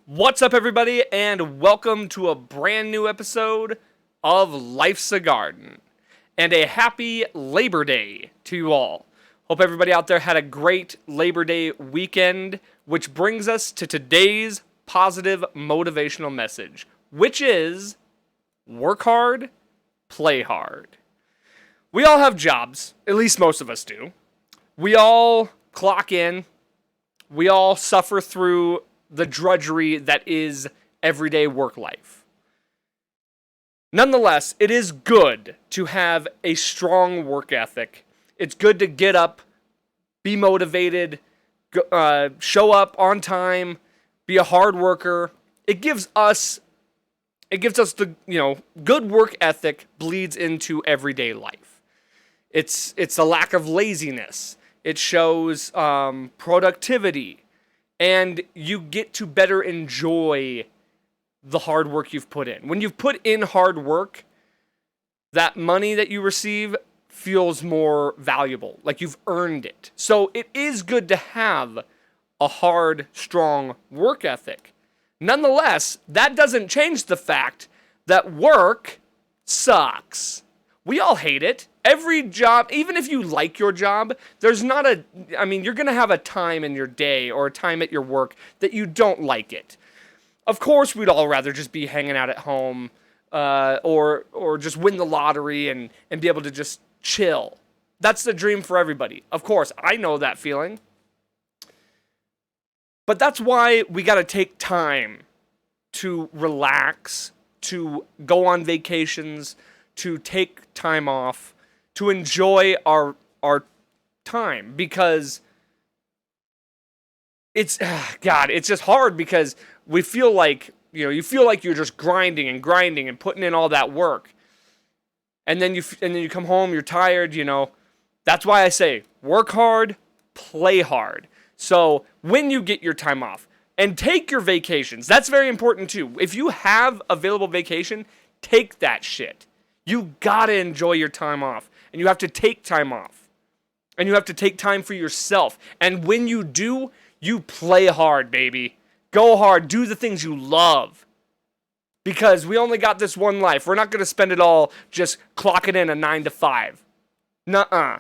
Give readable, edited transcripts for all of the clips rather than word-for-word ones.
What's up, everybody, and welcome to a brand new episode of Life's a Garden. And a happy Labor Day to you all. Hope everybody out there had a great Labor Day weekend, which brings us to today's positive motivational message, which is work hard, play hard. We all have jobs, at least most of us do. We all clock in. We all suffer through the drudgery that is everyday work life. Nonetheless, it is good to have a strong work ethic. It's good to get up, be motivated, show up on time, be a hard worker. It gives us the, good work ethic bleeds into everyday life. It's a lack of laziness. It shows productivity. And you get to better enjoy the hard work you've put in. When you've put in hard work, that money that you receive feels more valuable, like you've earned it. So it is good to have a hard, strong work ethic. Nonetheless, that doesn't change the fact that work sucks. We all hate it. Every job, even if you like your job, you're going to have a time in your day or a time at your work that you don't like it. Of course, we'd all rather just be hanging out at home or just win the lottery and be able to just chill. That's the dream for everybody. Of course, I know that feeling. But that's why we got to take time to relax, to go on vacations, to take time off, to enjoy our time, because it's just hard because we feel like, you feel like you're just grinding and putting in all that work. And then you come home, you're tired, That's why I say work hard, play hard. So when you get your time off and take your vacations, that's very important too. If you have available vacation, take that shit. You gotta enjoy your time off, and you have to take time off, and you have to take time for yourself. And when you do, you play hard, baby. Go hard. Do the things you love, because we only got this one life. We're not gonna spend it all just clocking in a 9 to 5. Nuh-uh.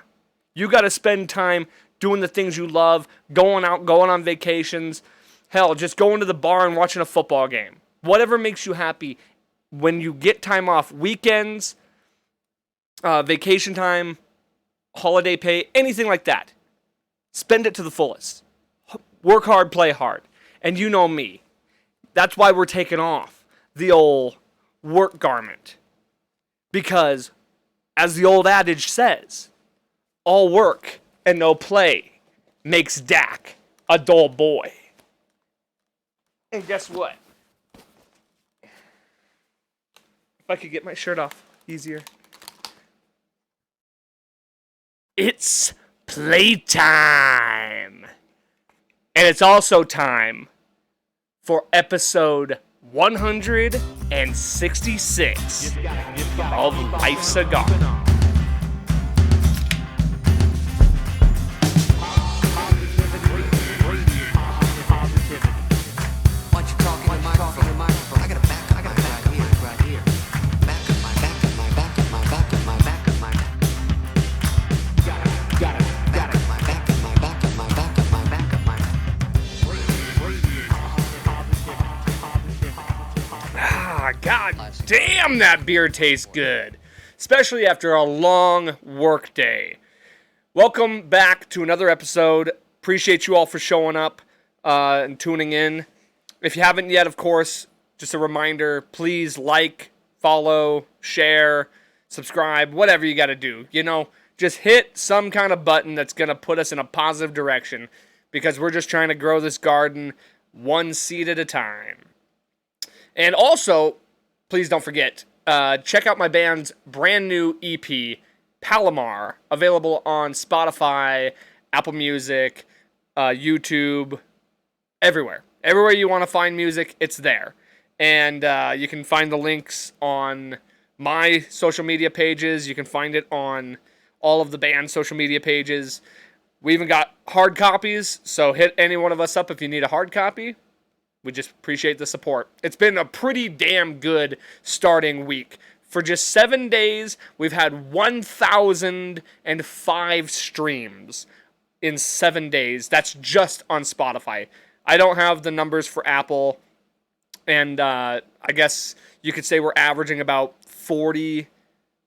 You gotta spend time doing the things you love, going out, going on vacations. Hell, just going to the bar and watching a football game. Whatever makes you happy. When you get time off, weekends, vacation time, holiday pay, anything like that, spend it to the fullest. Work hard, play hard. And you know me. That's why we're taking off the old work garment. Because, as the old adage says, all work and no play makes Dak a dull boy. And guess what? If I could get my shirt off easier. It's playtime. And it's also time for episode 166 of Life's a Garden. God damn, that beer tastes good. Especially after a long work day. Welcome back to another episode. Appreciate you all for showing up and tuning in. If you haven't yet, of course, just a reminder, please like, follow, share, subscribe, whatever you got to do. Just hit some kind of button that's going to put us in a positive direction, because we're just trying to grow this garden one seed at a time. And also, please don't forget, check out my band's brand new EP, Palomar, available on Spotify, Apple Music, YouTube, everywhere. Everywhere you want to find music, it's there. And you can find the links on my social media pages. You can find it on all of the band's social media pages. We even got hard copies, so hit any one of us up if you need a hard copy. We just appreciate the support. It's been a pretty damn good starting week. For just 7 days, we've had 1,005 streams in 7 days. That's just on Spotify. I don't have the numbers for Apple, and I guess you could say we're averaging about 40.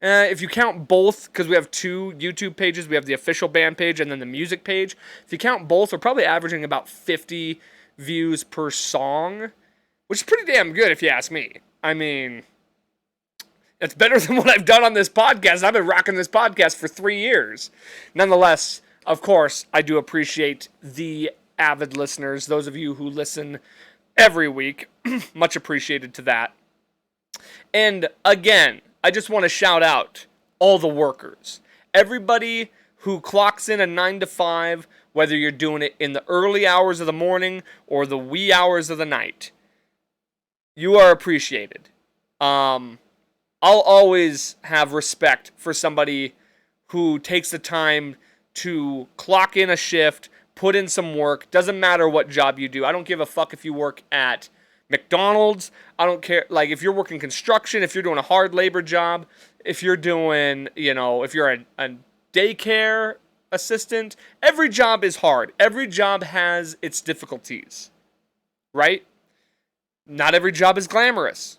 If you count both, because we have 2 YouTube pages, we have the official band page and then the music page. If you count both, we're probably averaging about 50 views per song, which is pretty damn good if you ask me. I mean, it's better than what I've done on this podcast. I've been rocking this podcast for 3 years. Nonetheless, of course, I do appreciate the avid listeners, those of you who listen every week. Much appreciated to that. And again, I just want to shout out all the workers. Everybody who clocks in a 9 to 5, whether you're doing it in the early hours of the morning or the wee hours of the night. You are appreciated. I'll always have respect for somebody who takes the time to clock in a shift, put in some work. Doesn't matter what job you do. I don't give a fuck if you work at McDonald's. I don't care. Like, if you're working construction, if you're doing a hard labor job, if you're doing, if you're a daycare assistant, every job is hard. Every job has its difficulties, right? Not every job is glamorous.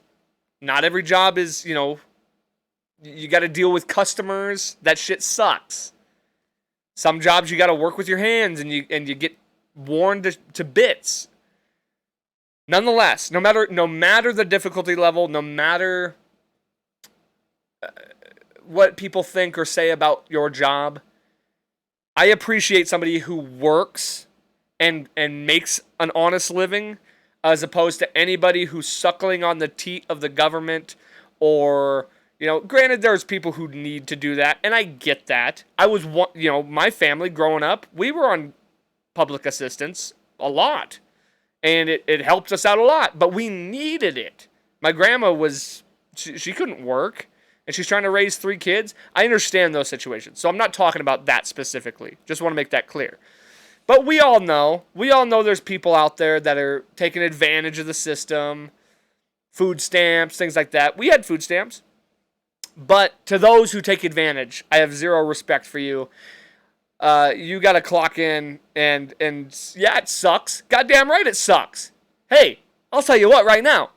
Not every job is, you got to deal with customers. That shit sucks. Some jobs you got to work with your hands and you get worn to bits. Nonetheless, no matter the difficulty level, no matter what people think or say about your job, I appreciate somebody who works and makes an honest living, as opposed to anybody who's suckling on the teat of the government, or, granted, there's people who need to do that, and I get that. I was, my family growing up, we were on public assistance a lot, and it helped us out a lot, but we needed it. My grandma she couldn't work, and she's trying to raise 3 kids. I understand those situations, so I'm not talking about that specifically. Just want to make that clear. But we all know there's people out there that are taking advantage of the system, food stamps, things like that. We had food stamps. But to those who take advantage, I have zero respect for you. You got to clock in, and yeah, it sucks. Goddamn right it sucks. Hey, I'll tell you what right now.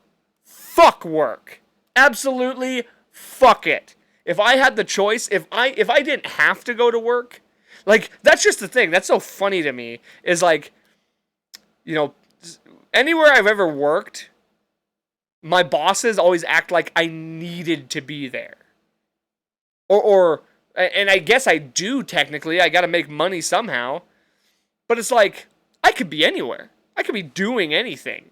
Fuck work. Absolutely fuck it. If I had the choice, if I didn't have to go to work, like, that's just the thing. That's so funny to me, is like, anywhere I've ever worked, my bosses always act like I needed to be there. And I guess I do technically. I got to make money somehow. But it's like, I could be anywhere. I could be doing anything.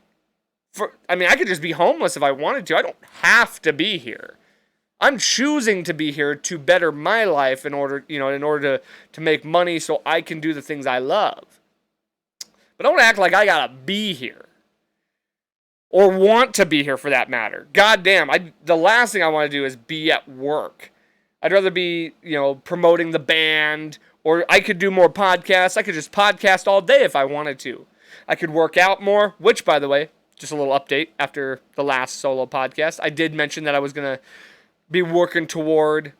I could just be homeless if I wanted to. I don't have to be here. I'm choosing to be here to better my life in order to make money so I can do the things I love. But don't act like I gotta be here. Or want to be here, for that matter. God damn, the last thing I want to do is be at work. I'd rather be, promoting the band, or I could do more podcasts. I could just podcast all day if I wanted to. I could work out more, which, by the way, just a little update after the last solo podcast, I did mention that I was going to be working toward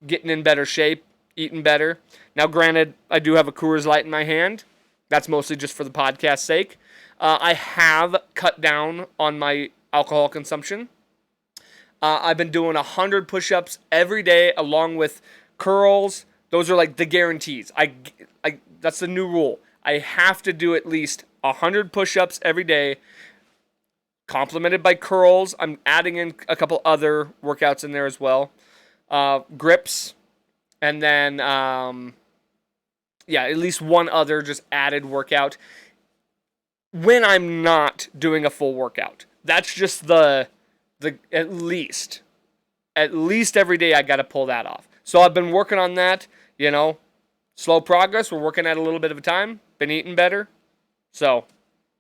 getting in better shape, eating better. Now, granted, I do have a Coors Light in my hand. That's mostly just for the podcast's sake. I have cut down on my alcohol consumption. I've been doing 100 push-ups every day, along with curls. Those are like the guarantees. That's the new rule. I have to do at least 100 push-ups every day, complemented by curls. I'm adding in a couple other workouts in there as well. Grips, and then, at least one other just added workout when I'm not doing a full workout. That's just the at least every day I got to pull that off. So I've been working on that, slow progress. We're working at a little bit of a time. Been eating better. So,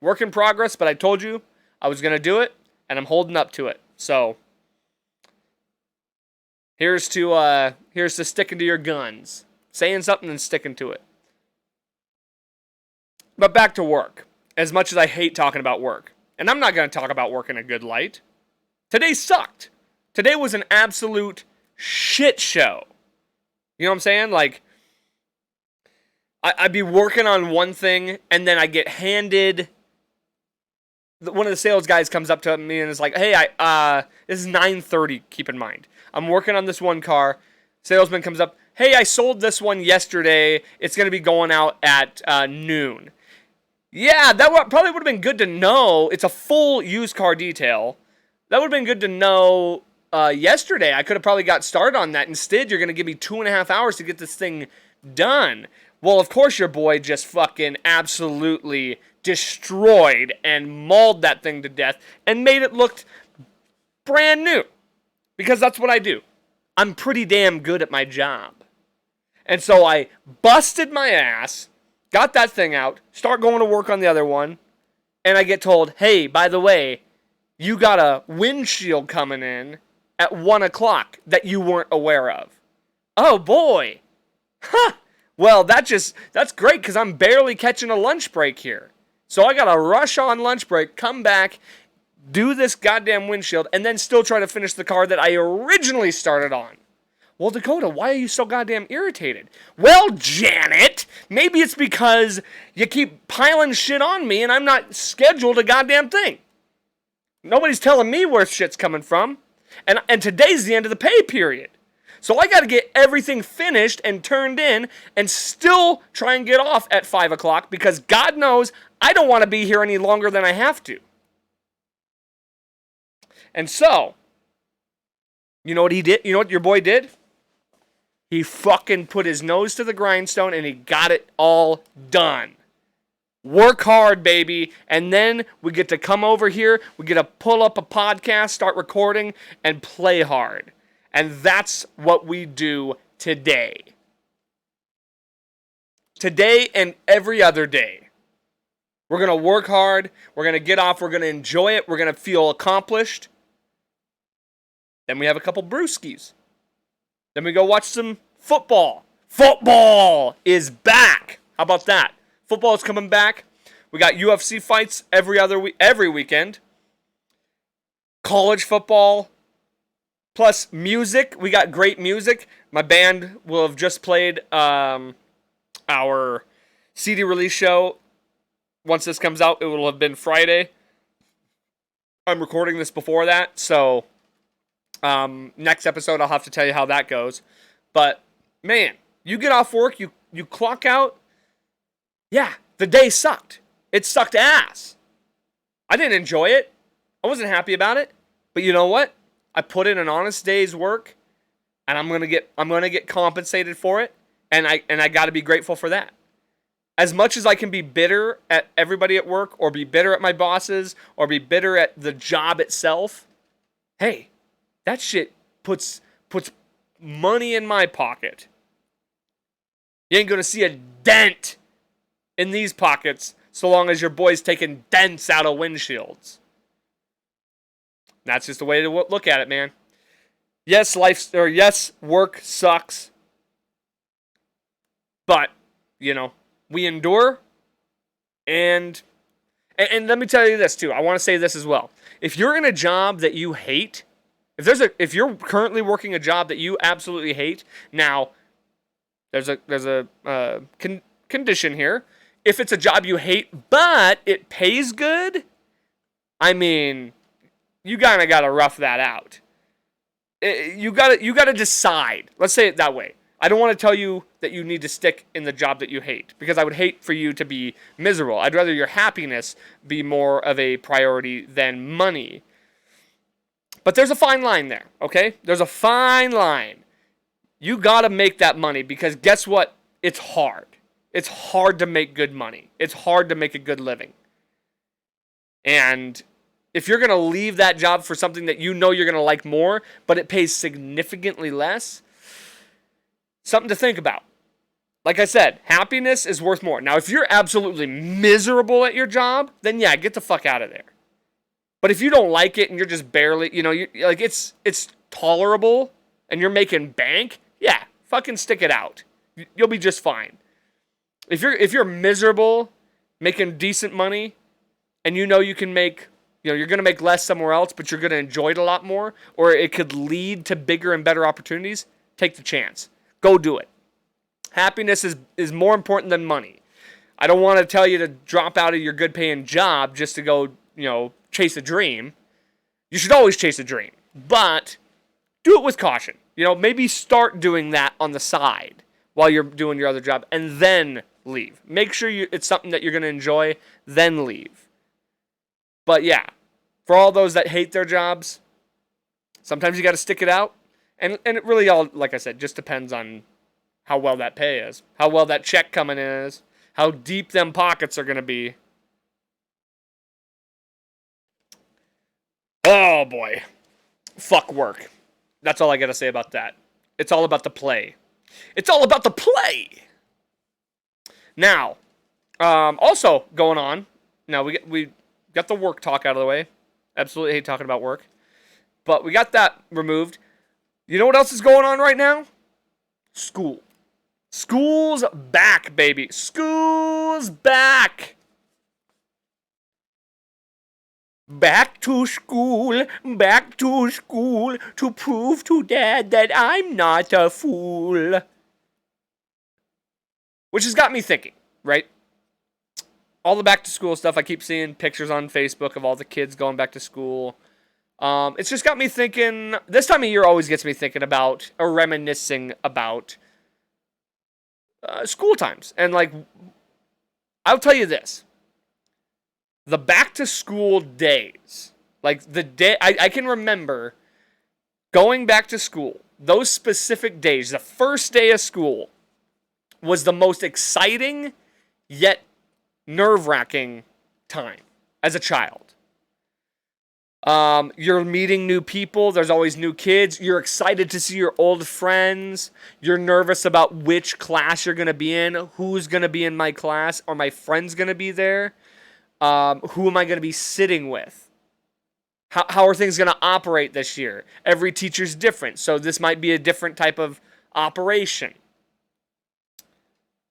work in progress, but I told you I was going to do it, and I'm holding up to it. So, here's to sticking to your guns. Saying something and sticking to it. But back to work. As much as I hate talking about work, And I'm not going to talk about working a good light. Today sucked. Today was an absolute shit show. You know what I'm saying? Like, I'd be working on one thing, and then I get handed... One of the sales guys comes up to me and is like, hey, this is 9:30, keep in mind. I'm working on this one car. Salesman comes up, hey, I sold this one yesterday. It's going to be going out at noon. Yeah, that probably would have been good to know. It's a full used car detail. That would have been good to know yesterday. I could have probably got started on that. Instead, you're going to give me 2.5 hours to get this thing done. Well, of course your boy just fucking absolutely destroyed and mauled that thing to death and made it look brand new. Because that's what I do. I'm pretty damn good at my job. And so I busted my ass, got that thing out, start going to work on the other one, and I get told, hey, by the way, you got a windshield coming in at 1 o'clock that you weren't aware of. Oh, boy. Huh. Well, that's great because I'm barely catching a lunch break here. So I got to rush on lunch break, come back, do this goddamn windshield, and then still try to finish the car that I originally started on. Well, Dakota, why are you so goddamn irritated? Well, Janet, maybe it's because you keep piling shit on me and I'm not scheduled a goddamn thing. Nobody's telling me where shit's coming from. And today's the end of the pay period. So I got to get everything finished and turned in and still try and get off at 5 o'clock because God knows I don't want to be here any longer than I have to. And so, you know what he did? You know what your boy did? He fucking put his nose to the grindstone and he got it all done. Work hard, baby. And then we get to come over here. We get to pull up a podcast, start recording, and play hard. And that's what we do today. Today and every other day. We're going to work hard. We're going to get off. We're going to enjoy it. We're going to feel accomplished. Then we have a couple brewskis. Then we go watch some football. Football is back. How about that? Football is coming back. We got UFC fights every weekend. College football. Plus music. We got great music. My band will have just played our CD release show. Once this comes out, it will have been Friday. I'm recording this before that, so next episode I'll have to tell you how that goes. But, man, you get off work, you clock out. Yeah, the day sucked. It sucked ass. I didn't enjoy it. I wasn't happy about it. But you know what? I put in an honest day's work, and I'm gonna get compensated for it, and I got to be grateful for that. As much as I can be bitter at everybody at work, or be bitter at my bosses, or be bitter at the job itself, hey, that shit puts money in my pocket. You ain't gonna see a dent in these pockets so long as your boy's taking dents out of windshields. That's just the way to look at it, man. Yes, work sucks. But, we endure. And let me tell you this too. I want to say this as well. If you're in a job that you hate, if you're currently working a job that you absolutely hate, now there's a condition here. If it's a job you hate but it pays good, I mean, you kind of got to rough that out. You got to decide. Let's say it that way. I don't want to tell you that you need to stick in the job that you hate, because I would hate for you to be miserable. I'd rather your happiness be more of a priority than money. But there's a fine line there, okay? There's a fine line. You got to make that money, because guess what? It's hard. It's hard to make good money. It's hard to make a good living. And if you're going to leave that job for something that you know you're going to like more, but it pays significantly less, something to think about. Like I said, happiness is worth more. Now, if you're absolutely miserable at your job, then yeah, get the fuck out of there. But if you don't like it and you're just barely, it's tolerable and you're making bank, yeah, fucking stick it out. You'll be just fine. If you're miserable, making decent money, and you know you can make You're going to make less somewhere else, but you're going to enjoy it a lot more, or it could lead to bigger and better opportunities. Take the chance. Go do it. Happiness is more important than money. I don't want to tell you to drop out of your good paying job just to go, chase a dream. You should always chase a dream, but do it with caution. Maybe start doing that on the side while you're doing your other job and then leave. Make sure it's something that you're going to enjoy, then leave. But yeah, for all those that hate their jobs, sometimes you got to stick it out. And it really all, like I said, just depends on how well that pay is, how well that check coming in is, how deep them pockets are going to be. Oh boy. Fuck work. That's all I got to say about that. It's all about the play. It's all about the play. Now, also going on. Now we got the work talk out of the way. Absolutely hate talking about work. But we got that removed. You know what else is going on right now? School. School's back, baby. School's back. Back to school to prove to Dad that I'm not a fool. Which has got me thinking, right? All the back to school stuff, I keep seeing pictures on Facebook of all the kids going back to school. It's just got me thinking, this time of year always gets me thinking about, or reminiscing about, school times. And I'll tell you this. The back to school days, the day, I can remember going back to school, those specific days, the first day of school was the most exciting yet nerve-wracking time as a child. You're meeting new people. There's always new kids. You're excited to see your old friends. You're nervous about which class you're going to be in, who's going to be in my class, or my friend's going to be there. Who am I going to be sitting with? How are things going to operate this year? Every teacher's different, so this might be a different type of operation.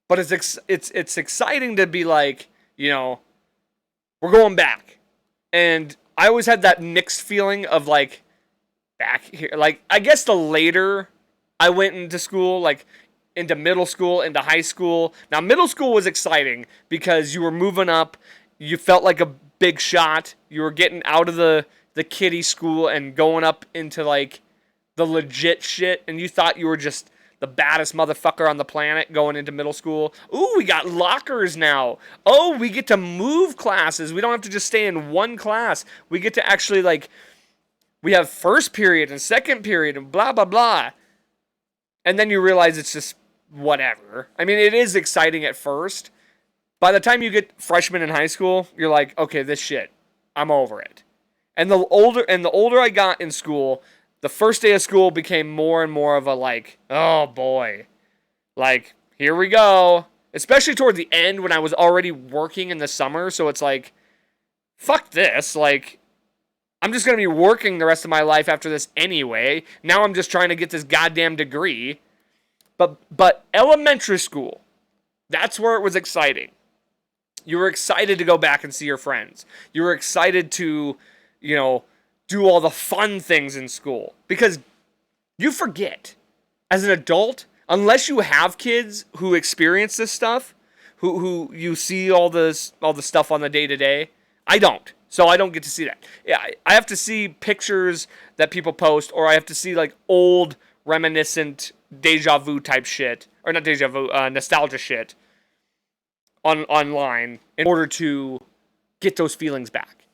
But it's exciting to be we're going back. And I always had that mixed feeling of back here. I guess the later I went into school, into middle school, into high school. Now, middle school was exciting because you were moving up. You felt like a big shot. You were getting out of the kiddie school and going up into the legit shit. And you thought you were just the baddest motherfucker on the planet going into middle school. Ooh, we got lockers now. Oh, we get to move classes. We don't have to just stay in one class. We get to actually we have first period and second period and blah, blah, blah. And then you realize it's just whatever. I mean, it is exciting at first. By the time you get freshman in high school, you're like, okay, this shit, I'm over it. And the older I got in school, the first day of school became more and more of a oh boy, here we go. Especially toward the end when I was already working in the summer, so it's fuck this, I'm just gonna be working the rest of my life after this anyway. Now I'm just trying to get this goddamn degree. But elementary school, that's where it was exciting. You were excited to go back and see your friends. You were excited to, do all the fun things in school. Because you forget, as an adult, unless you have kids who experience this stuff, who you see all the stuff on the day-to-day, I don't. So I don't get to see that. Yeah, I have to see pictures that people post, or I have to see old reminiscent deja vu type shit, or not deja vu, nostalgia shit online in order to get those feelings back.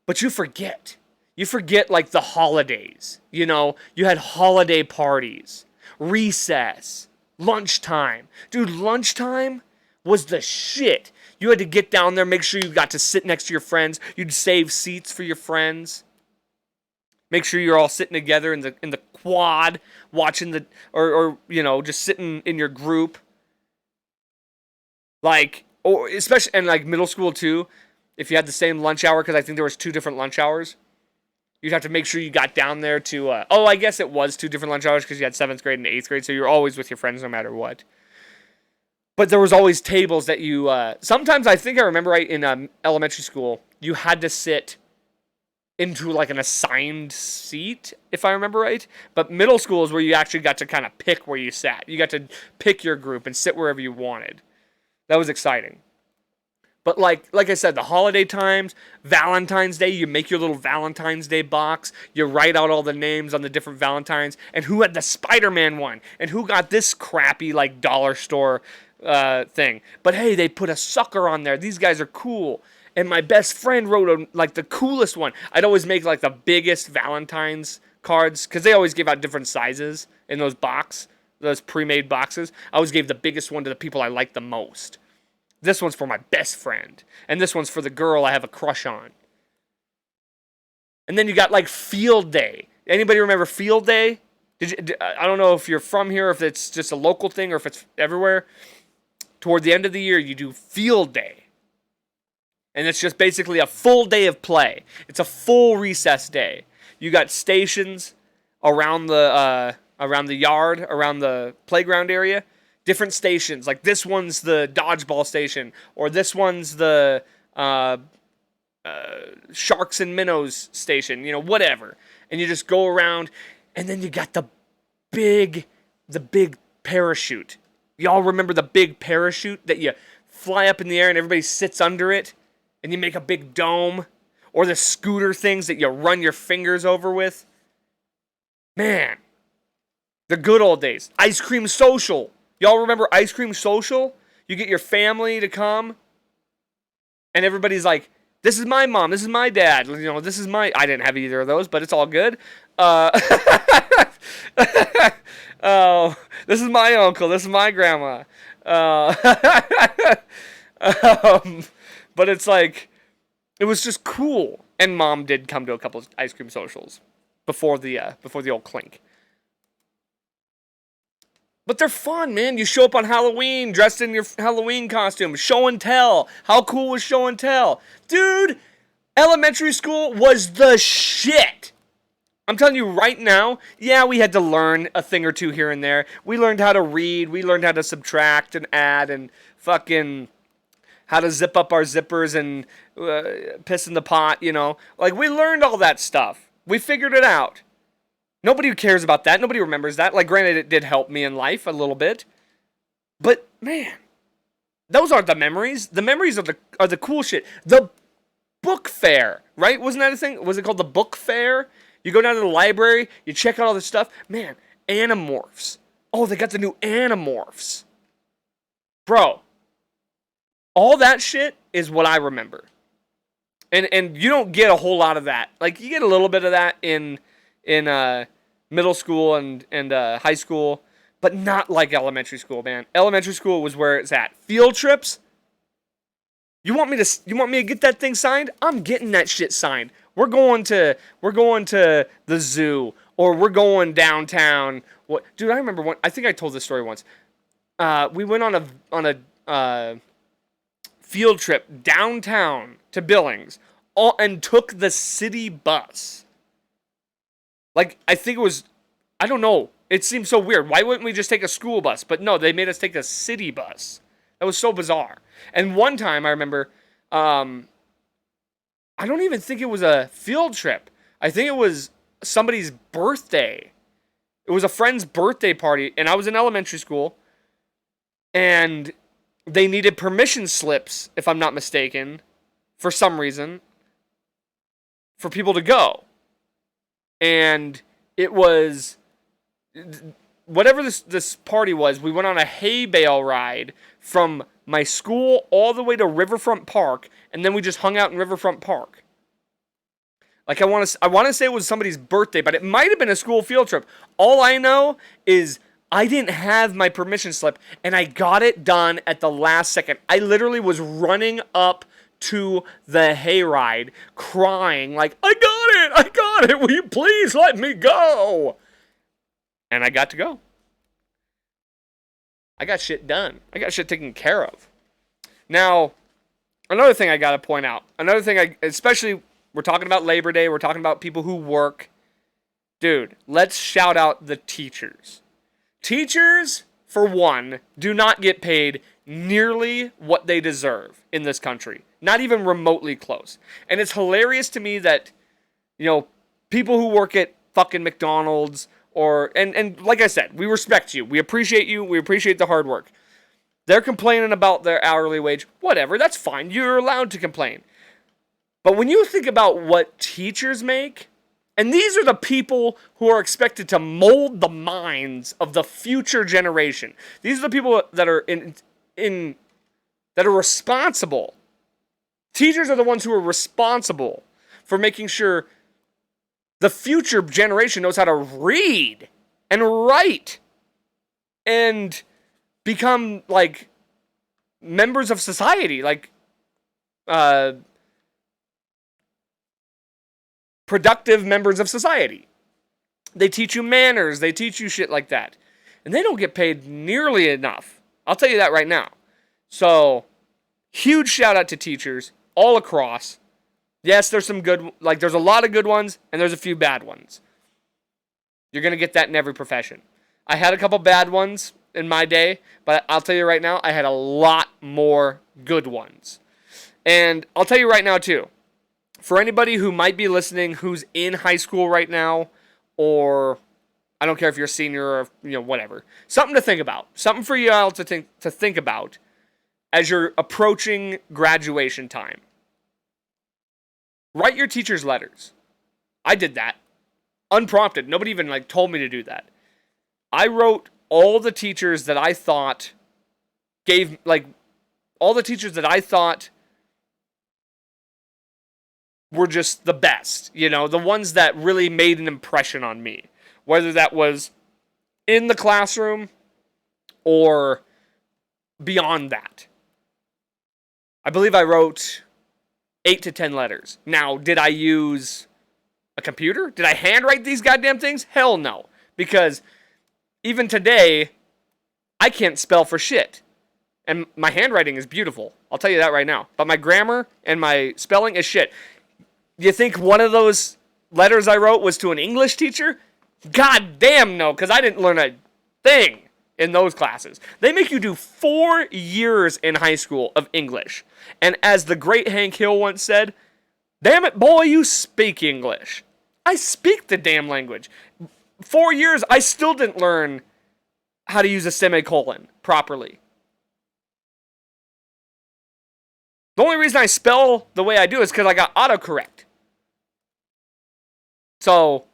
But you forget. You forget the holidays. You had holiday parties, recess, lunchtime. Dude, lunchtime was the shit. You had to get down there, make sure you got to sit next to your friends. You'd save seats for your friends. Make sure you're all sitting together in the quad, watching or just sitting in your group. Or especially and middle school too, if you had the same lunch hour, because I think there was 2 different lunch hours. You'd have to make sure you got down there to. I guess it was 2 different lunch hours because you had 7th grade and 8th grade, so you're always with your friends no matter what. But there was always tables that you. Sometimes I think I remember right in elementary school, you had to sit into like an assigned seat, if I remember right. But middle school is where you actually got to kind of pick where you sat. You got to pick your group and sit wherever you wanted. That was exciting. But like I said, the holiday times, Valentine's Day, you make your little Valentine's Day box. You write out all the names on the different Valentines and who had the Spider-Man one and who got this crappy like dollar store thing. But hey, they put a sucker on there. These guys are cool. And my best friend wrote like the coolest one. I'd always make like the biggest Valentine's cards because they always give out different sizes in those pre-made boxes. I always gave the biggest one to the people I liked the most. This one's for my best friend. And this one's for the girl I have a crush on. And then you got like field day. Anybody remember field day? I don't know if you're from here, if it's just a local thing or if it's everywhere. Toward the end of the year, you do field day. And it's just basically a full day of play. It's a full recess day. You got stations around the yard, around the playground area. Different stations, like this one's the dodgeball station, or this one's the sharks and minnows station, whatever. And you just go around, and then you got the big parachute. Y'all remember the big parachute that you fly up in the air and everybody sits under it, and you make a big dome, or the scooter things that you run your fingers over with. Man, the good old days. Ice cream social. Y'all remember Ice Cream Social? You get your family to come, and everybody's like, this is my mom, this is my dad, this is my... I didn't have either of those, but it's all good. Oh, this is my uncle, this is my grandma. But it's like, it was just cool. And Mom did come to a couple of Ice Cream Socials before the old clink. But they're fun, man. You show up on Halloween dressed in your Halloween costume. Show and tell. How cool was show and tell? Dude, elementary school was the shit. I'm telling you right now, yeah, we had to learn a thing or two here and there. We learned how to read. We learned how to subtract and add and fucking how to zip up our zippers and piss in the pot, Like, we learned all that stuff. We figured it out. Nobody cares about that. Nobody remembers that. Like, granted, it did help me in life a little bit. But, man, those aren't the memories. The memories are the cool shit. The book fair, right? Wasn't that a thing? Was it called the book fair? You go down to the library, you check out all this stuff. Man, Animorphs. Oh, they got the new Animorphs. Bro, all that shit is what I remember. And you don't get a whole lot of that. Like, you get a little bit of that in middle school and high school, but not like elementary school, man. Elementary school was where it's at. Field trips. You want me to get that thing signed? I'm getting that shit signed. We're going to the zoo, or we're going downtown. What, dude? I remember one. I think I told this story once. We went on a field trip downtown to Billings, and took the city bus. Like, I think it was, I don't know. It seems so weird. Why wouldn't we just take a school bus? But no, they made us take a city bus. That was so bizarre. And one time, I remember, I don't even think it was a field trip. I think it was somebody's birthday. It was a friend's birthday party, and I was in elementary school, and they needed permission slips, if I'm not mistaken, for some reason, for people to go. And it was, whatever this party was, we went on a hay bale ride from my school all the way to Riverfront Park, and then we just hung out in Riverfront Park. Like, I want to say it was somebody's birthday, but it might have been a school field trip. All I know is I didn't have my permission slip, and I got it done at the last second. I literally was running up to the hayride, crying like, I got it, will you please let me go? And I got to go. I got shit done. I got shit taken care of. Now, another thing I gotta point out, especially, we're talking about Labor Day, we're talking about people who work. Dude, let's shout out the teachers. Teachers, for one, do not get paid nearly what they deserve in this country. Not even remotely close. And it's hilarious to me that, You know, people who work at fucking McDonald's and like I said, we respect you. We appreciate you. We appreciate the hard work. They're complaining about their hourly wage. Whatever, that's fine. You're allowed to complain. But when you think about what teachers make, and these are the people who are expected to mold the minds of the future generation. These are the people that are that are responsible. Teachers are the ones who are responsible for making sure the future generation knows how to read and write and become like members of society, like productive members of society. They teach you manners, they teach you shit like that. And they don't get paid nearly enough. I'll tell you that right now. So, huge shout out to teachers all across. Yes, there's some good, like there's a lot of good ones and there's a few bad ones. You're going to get that in every profession. I had a couple bad ones in my day, but I'll tell you right now, I had a lot more good ones. And I'll tell you right now too, for anybody who might be listening who's in high school right now, or I don't care if you're a senior or whatever, something to think about, something for you all to think about as you're approaching graduation time. Write your teachers letters. I did that. Unprompted. Nobody even told me to do that. I wrote all the teachers that I thought were just the best. The ones that really made an impression on me. Whether that was in the classroom or beyond that. I believe I wrote 8 to 10 letters. Now, did I use a computer? Did I handwrite these goddamn things? Hell no. Because even today, I can't spell for shit. And my handwriting is beautiful. I'll tell you that right now. But my grammar and my spelling is shit. You think one of those letters I wrote was to an English teacher? God damn no, because I didn't learn a thing in those classes. They make you do 4 years in high school of English. And as the great Hank Hill once said, damn it, boy, you speak English. I speak the damn language. 4 years, I still didn't learn how to use a semicolon properly. The only reason I spell the way I do is because I got autocorrect. So,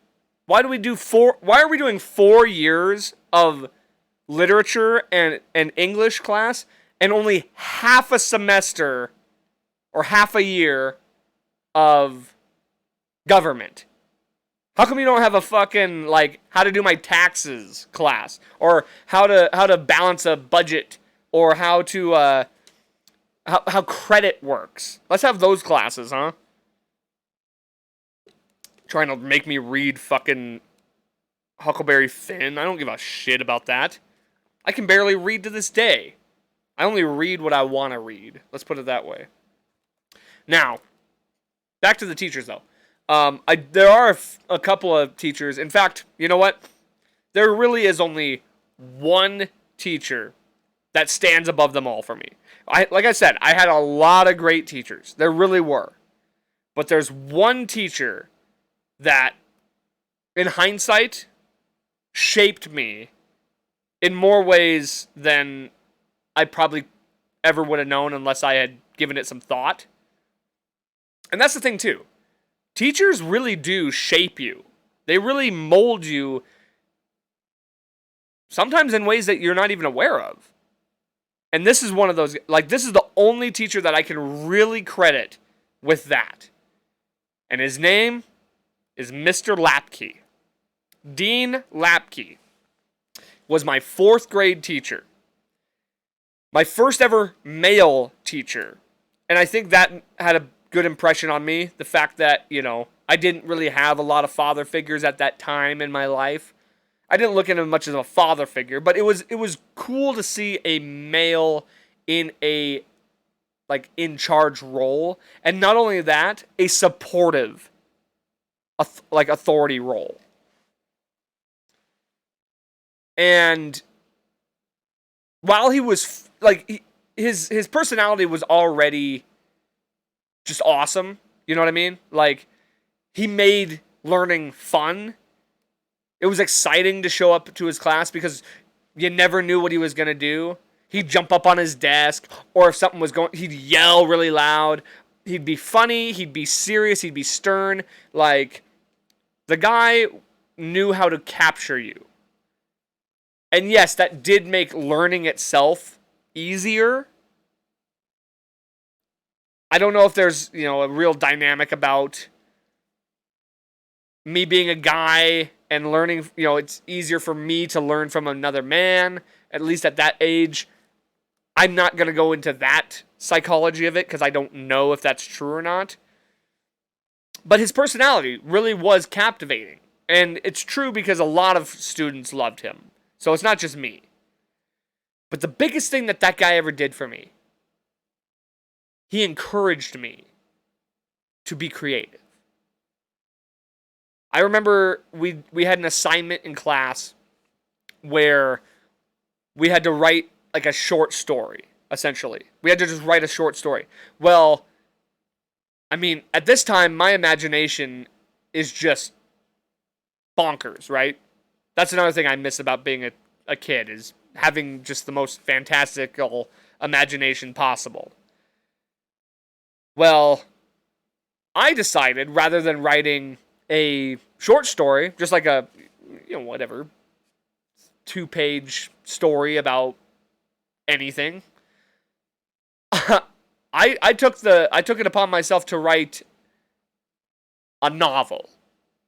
why are we doing 4 years of literature and an English class and only half a semester or half a year of government? How come you don't have a fucking how to do my taxes class, or how to balance a budget, or how credit works? Let's have those classes, huh? Trying to make me read fucking Huckleberry Finn. I don't give a shit about that. I can barely read to this day. I only read what I want to read. Let's put it that way. Now, back to the teachers, though. There are a couple of teachers. In fact, you know what? There really is only one teacher that stands above them all for me. Like I said, I had a lot of great teachers. There really were. But there's one teacher that, in hindsight, shaped me in more ways than I probably ever would have known unless I had given it some thought. And that's the thing, too. Teachers really do shape you. They really mold you, sometimes in ways that you're not even aware of. And this is one of those, this is the only teacher that I can really credit with that. And his name is Mr. Lapke. Dean Lapke was my 4th grade teacher. My first ever male teacher. And I think that had a good impression on me. The fact that, I didn't really have a lot of father figures at that time in my life. I didn't look at him much as a father figure, but it was cool to see a male in a in charge role, and not only that, a supportive authority role. And while he was his personality was already just awesome, you know what I mean? He made learning fun. It was exciting to show up to his class because you never knew what he was going to do. He'd jump up on his desk, or if something was going, he'd yell really loud. He'd be funny, he'd be serious, he'd be stern. Like, the guy knew how to capture you. And yes, that did make learning itself easier. I don't know if there's, a real dynamic about me being a guy and learning, it's easier for me to learn from another man, at least at that age. I'm not going to go into that psychology of it because I don't know if that's true or not. But his personality really was captivating. And it's true because a lot of students loved him. So it's not just me. But the biggest thing that guy ever did for me, he encouraged me to be creative. I remember we had an assignment in class where we had to write like a short story, essentially. We had to just write a short story. Well, I mean, at this time, my imagination is just bonkers, right? That's another thing I miss about being a kid, is having just the most fantastical imagination possible. Well, I decided, rather than writing a short story, just like a, whatever, 2-page story about anything, I took it upon myself to write a novel.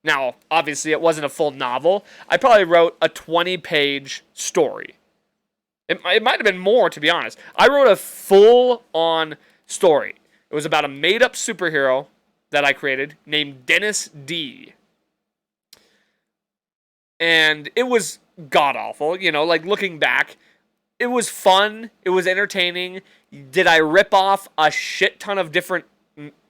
Now, obviously, it wasn't a full novel. I probably wrote a 20-page story. It might have been more, to be honest. I wrote a full-on story. It was about a made-up superhero that I created named Dennis D. And it was god-awful, like looking back. It was fun. It was entertaining. Did I rip off a shit ton of different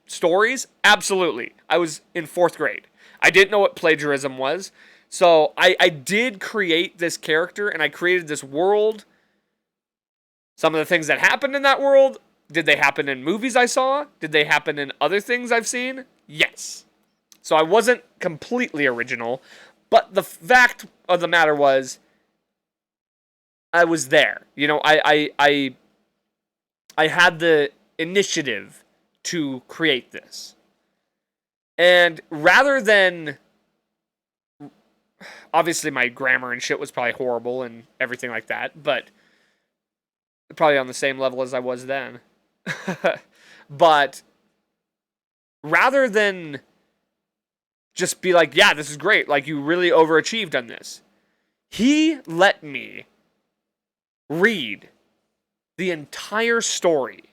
stories? Absolutely. I was in 4th grade. I didn't know what plagiarism was. So I did create this character, and I created this world. Some of the things that happened in that world, did they happen in movies I saw? Did they happen in other things I've seen? Yes. So I wasn't completely original, but the fact of the matter was, I was there. I had the initiative to create this. And rather than, obviously my grammar and shit was probably horrible and everything like that, but probably on the same level as I was then. But rather than just be like, yeah, this is great, like you really overachieved on this, he let me read the entire story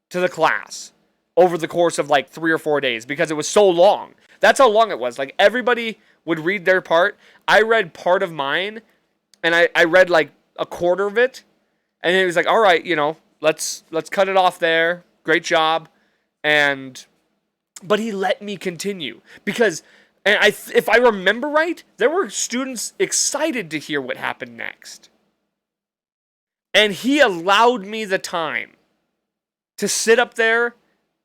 to the class over the course of like 3 or 4 days because it was so long. That's how long it was. Like, everybody would read their part. I read part of mine, and I read like a quarter of it, and it was like, all right, let's cut it off there. Great job. But he let me continue because, and if I remember right, there were students excited to hear what happened next. And he allowed me the time to sit up there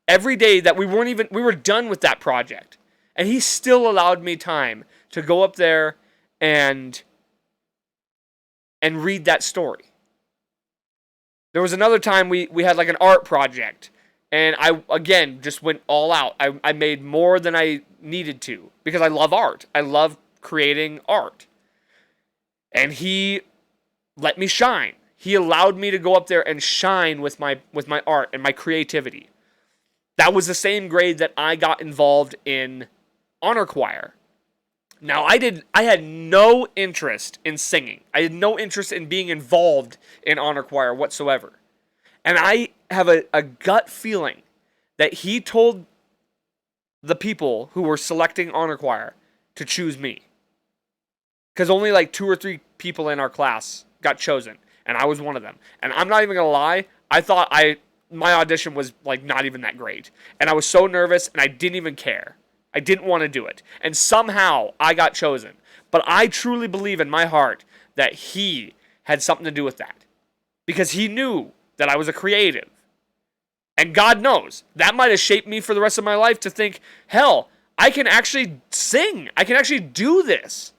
every day that we were done with that project. And he still allowed me time to go up there and read that story. There was another time we had like an art project, and I, again, just went all out. I made more than I needed to because I love art. I love creating art. And he let me shine. He allowed me to go up there and shine with my art and my creativity. That was the same grade that I got involved in honor choir. Now, I had no interest in singing. I had no interest in being involved in honor choir whatsoever. And I have a gut feeling that he told the people who were selecting honor choir to choose me. Because only like 2 or 3 people in our class got chosen. And I was one of them. And I'm not even going to lie, I thought my audition was like not even that great. And I was so nervous, and I didn't even care. I didn't want to do it. And somehow I got chosen. But I truly believe in my heart that he had something to do with that. Because he knew that I was a creative. And God knows, that might have shaped me for the rest of my life to think, hell, I can actually sing. I can actually do this.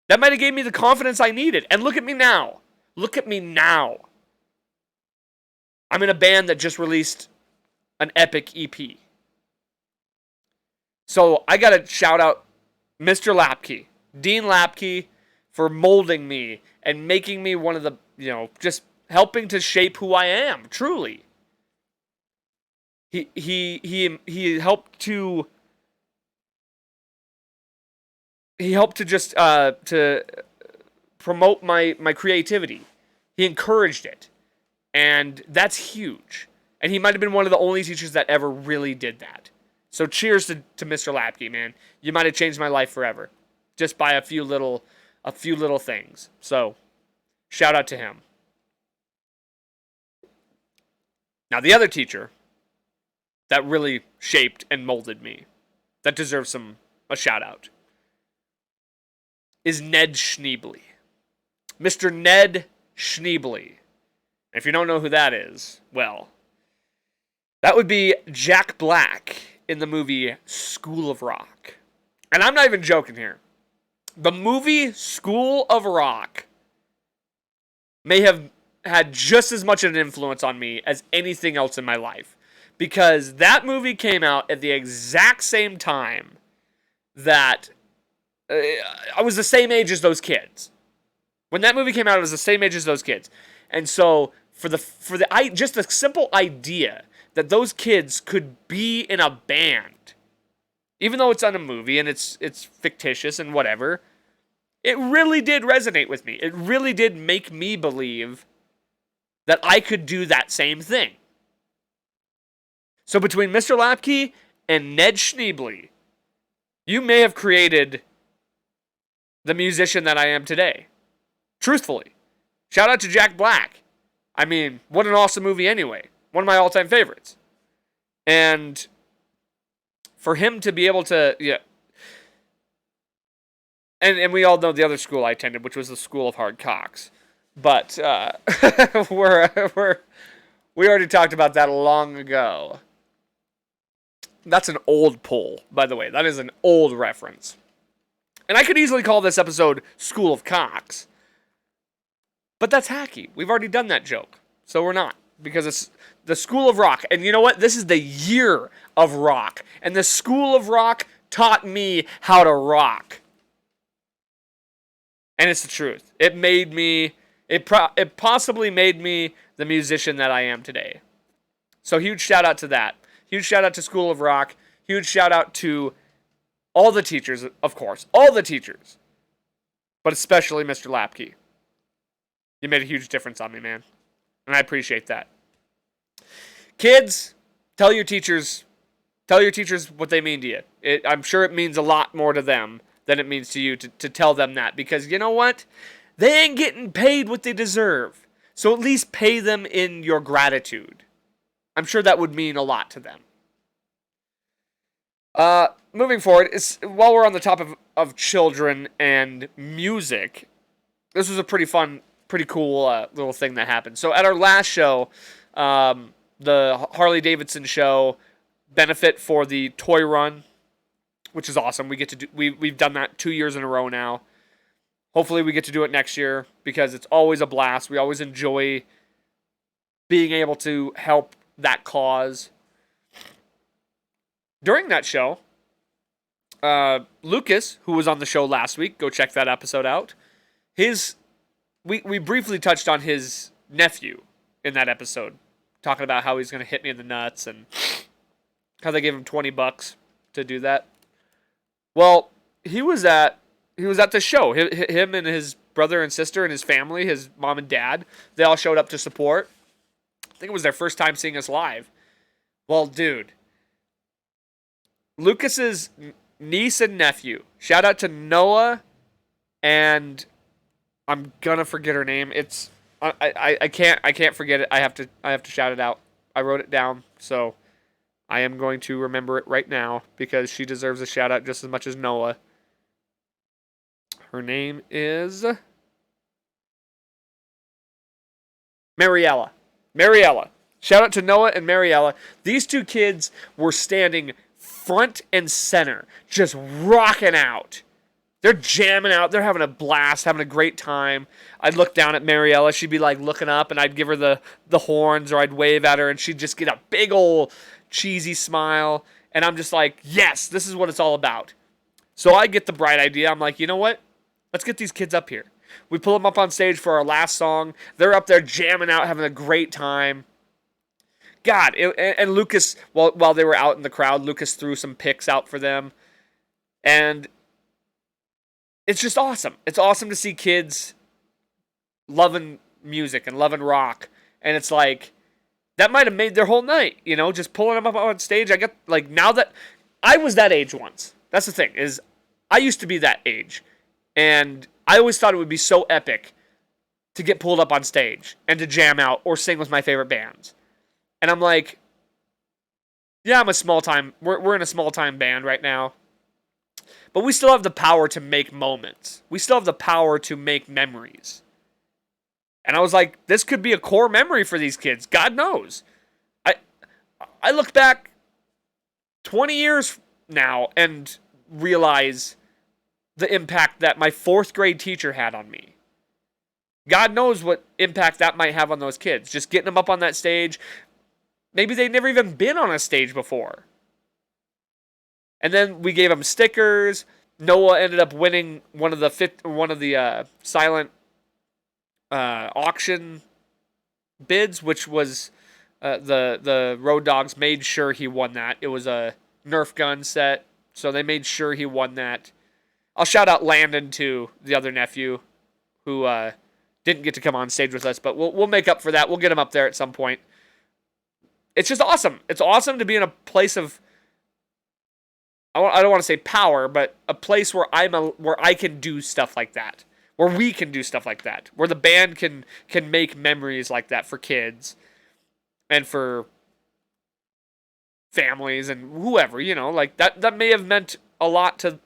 That might have gave me the confidence I needed. And look at me now. Look at me now. I'm in a band that just released an epic EP. So I got to shout out Mr. Lapke, Dean Lapke, for molding me and making me one of the, just helping to shape who I am, truly. He helped to just to promote my creativity. He encouraged it. And that's huge. And he might have been one of the only teachers that ever really did that. So cheers to Mr. Lapke, man. You might have changed my life forever. Just by a few little things. So shout out to him. Now the other teacher that really shaped and molded me, that deserves a shout out, is Ned Schneebly. Mr. Ned Schneebly. If you don't know who that is, well, that would be Jack Black in the movie School of Rock. And I'm not even joking here. The movie School of Rock may have had just as much of an influence on me as anything else in my life. Because that movie came out at the exact same time that I was the same age as those kids. When that movie came out, I was the same age as those kids. And so for just the simple idea that those kids could be in a band, even though it's on a movie and it's fictitious and whatever, it really did resonate with me. It really did make me believe that I could do that same thing. So between Mr. Lapke and Ned Schneebly, you may have created the musician that I am today. Truthfully. Shout out to Jack Black. I mean, what an awesome movie anyway. One of my all-time favorites. And for him to be able to, and we all know the other school I attended, which was the School of Hard Cocks. But we already talked about that long ago. That's an old poll, by the way. That is an old reference. And I could easily call this episode School of Cocks. But that's hacky. We've already done that joke. So we're not. Because it's the School of Rock. And you know what? This is the year of rock. And the School of Rock taught me how to rock. And it's the truth. It made me... It possibly made me the musician that I am today. So huge shout out to that. Huge shout out to School of Rock. Huge shout out to all the teachers, of course. All the teachers. But especially Mr. Lapke. You made a huge difference on me, man. And I appreciate that. Kids, tell your teachers what they mean to you. I'm sure it means a lot more to them than it means to you to tell them that. Because you know what? They ain't getting paid what they deserve. So at least pay them in your gratitude. I'm sure that would mean a lot to them. Moving forward, while we're on the topic of children and music, this was a pretty fun, pretty cool little thing that happened. So at our last show, the Harley Davidson show benefit for the toy run, which is awesome. We get to do we've done that 2 years in a row now. Hopefully we get to do it next year because it's always a blast. We always enjoy being able to help that cause. During that show, Lucas, who was on the show last week, go check that episode out. We briefly touched on his nephew in that episode, talking about how he's going to hit me in the nuts and how they gave him $20 to do that. Well, he was at the show. Him and his brother and sister and his family, his mom and dad, they all showed up to support. I think it was their first time seeing us live. Well, dude, Lucas's niece and nephew. Shout out to Noah, and I'm gonna forget her name. I can't forget it. I have to shout it out. I wrote it down, so I am going to remember it right now because she deserves a shout out just as much as Noah. Her name is Mariella. Shout out to Noah and Mariella. These two kids were standing front and center, just rocking out. They're jamming out. They're having a blast, having a great time. I'd look down at Mariella. She'd be like looking up, and I'd give her the horns, or I'd wave at her, and she'd just get a big old cheesy smile. And I'm just like, yes, this is what it's all about. So I get the bright idea. I'm like, you know what? Let's get these kids up here. We pull them up on stage for our last song. They're up there jamming out, having a great time. God, and Lucas, while they were out in the crowd, Lucas threw some picks out for them. And it's just awesome. It's awesome to see kids loving music and loving rock. And it's like, that might have made their whole night, just pulling them up on stage. I get, like, now that I was that age once. That's the thing, is I used to be that age. And I always thought it would be so epic to get pulled up on stage and to jam out or sing with my favorite bands. And I'm like, yeah, we're in a small-time band right now. But we still have the power to make moments. We still have the power to make memories. And I was like, this could be a core memory for these kids. God knows. I look back 20 years now and realize the impact that my 4th grade teacher had on me. God knows what impact that might have on those kids. Just getting them up on that stage. Maybe they'd never even been on a stage before. And then we gave them stickers. Noah ended up winning one of the silent auction bids, which was the Road Dogs made sure he won that. It was a Nerf gun set, so they made sure he won that. I'll shout out Landon too, the other nephew, who didn't get to come on stage with us, but we'll make up for that. We'll get him up there at some point. It's just awesome. It's awesome to be in a place of, I don't want to say power, but a place where where I can do stuff like that, where we can do stuff like that, where the band can make memories like that for kids and for families and whoever, like that may have meant a lot to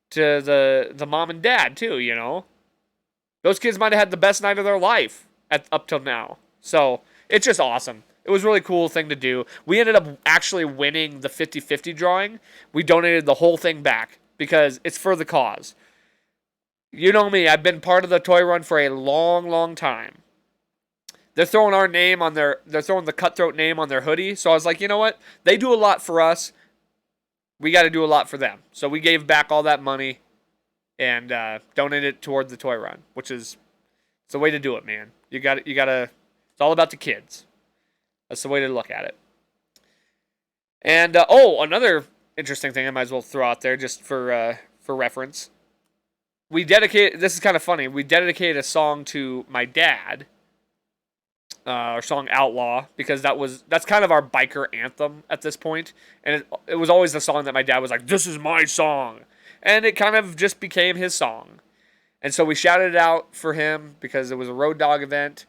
the mom and dad too, Those kids might have had the best night of their life up till now. So it's just awesome. It was a really cool thing to do. We ended up actually winning the 50-50 drawing. We donated the whole thing back because it's for the cause. You know me, I've been part of the toy run for a long, long time. They're throwing they're throwing the Cutthroat name on their hoodie. So I was like, you know what? They do a lot for us. We got to do a lot for them. So we gave back all that money and donated it toward the toy run, which is, it's the way to do it, man. You got to, it's all about the kids. That's the way to look at it. And, another interesting thing I might as well throw out there just for reference. This is kind of funny. We dedicated a song to my dad, our song Outlaw, because that's kind of our biker anthem at this point. And it was always the song that my dad was like, this is my song. And it kind of just became his song. And so we shouted it out for him because it was a Road Dog event.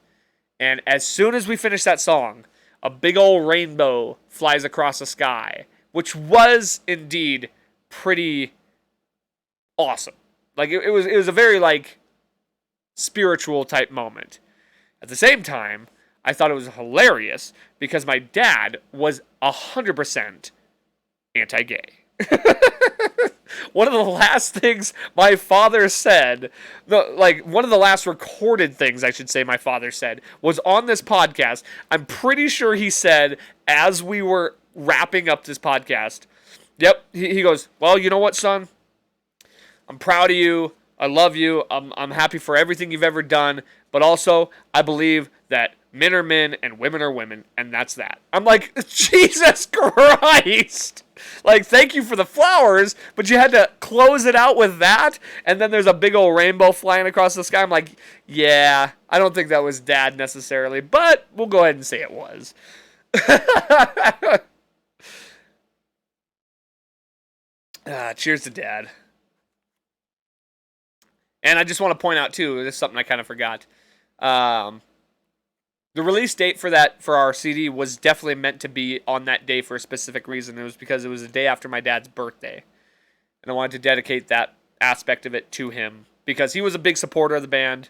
And as soon as we finished that song, a big old rainbow flies across the sky, which was indeed pretty awesome. Like it was a very like spiritual type moment. At the same time, I thought it was hilarious because my dad was 100% anti-gay. One of the last things my father said, one of the last recorded things, I should say, my father said, was on this podcast. I'm pretty sure he said, as we were wrapping up this podcast, yep, he goes, well, you know what, son? I'm proud of you. I love you. I'm happy for everything you've ever done. But also, I believe that men are men and women are women, and that's that. I'm like, Jesus Christ! Like, thank you for the flowers, but you had to close it out with that, and then there's a big old rainbow flying across the sky. I'm like, yeah, I don't think that was Dad necessarily, but we'll go ahead and say it was. Cheers to Dad. And I just want to point out, too, this is something I kind of forgot. The release date for our CD was definitely meant to be on that day for a specific reason. It was because it was the day after my dad's birthday. And I wanted to dedicate that aspect of it to him because he was a big supporter of the band.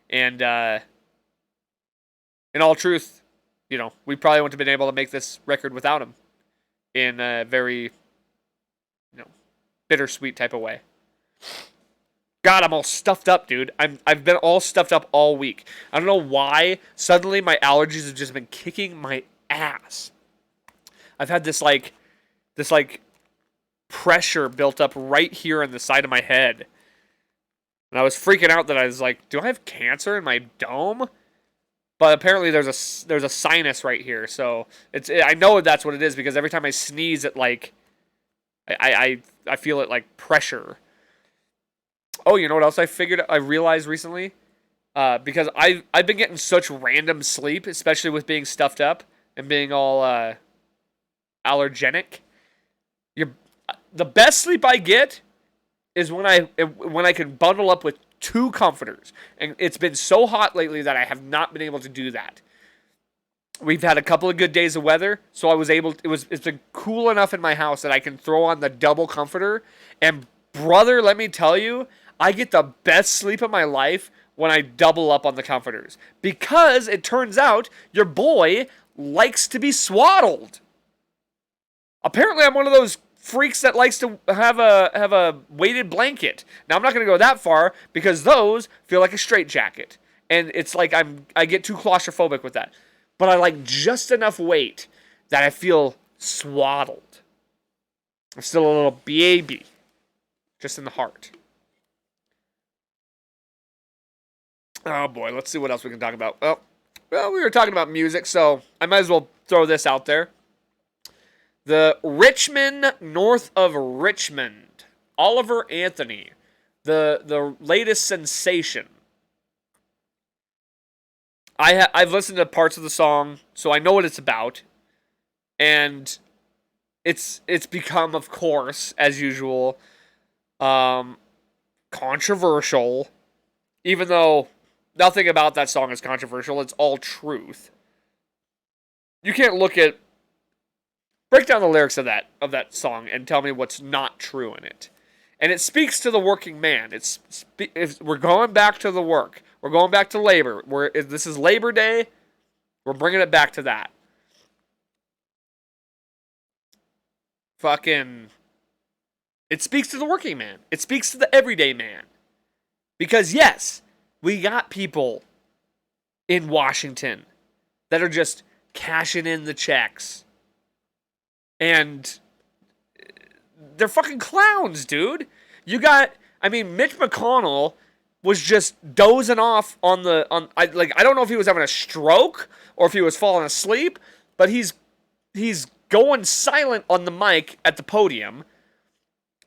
And in all truth, we probably wouldn't have been able to make this record without him in a very, bittersweet type of way. God, I'm all stuffed up, dude. I've been all stuffed up all week. I don't know why. Suddenly, my allergies have just been kicking my ass. I've had this pressure built up right here on the side of my head, and I was freaking out that I was like, "Do I have cancer in my dome?" But apparently, there's a sinus right here, so I know that's what it is because every time I sneeze, it like I feel it like pressure. Oh, you know what else I realized recently? Because I've been getting such random sleep, especially with being stuffed up and being all allergenic. The best sleep I get is when I can bundle up with 2 comforters, and it's been so hot lately that I have not been able to do that. We've had a couple of good days of weather, so I was able. It's been cool enough in my house that I can throw on the double comforter, and brother, let me tell you, I get the best sleep of my life when I double up on the comforters. Because it turns out your boy likes to be swaddled. Apparently, I'm one of those freaks that likes to have a weighted blanket. Now, I'm not going to go that far because those feel like a straitjacket. And it's like I get too claustrophobic with that. But I like just enough weight that I feel swaddled. I'm still a little baby. Just in the heart. Oh boy, let's see what else we can talk about. Well, we were talking about music, so I might as well throw this out there. The Richmond, north of Richmond, Oliver Anthony, the latest sensation. I've listened to parts of the song, so I know what it's about, and it's become, of course, as usual, controversial. Even though nothing about that song is controversial, it's all truth. You can't break down the lyrics of that song and tell me what's not true in it. And it speaks to the working man. We're going back to the work. We're going back to labor. This is Labor Day. We're bringing it back to that. It speaks to the working man. It speaks to the everyday man. Because yes, we got people in Washington that are just cashing in the checks. And they're fucking clowns, dude. Mitch McConnell was just dozing off I don't know if he was having a stroke or if he was falling asleep, but he's going silent on the mic at the podium.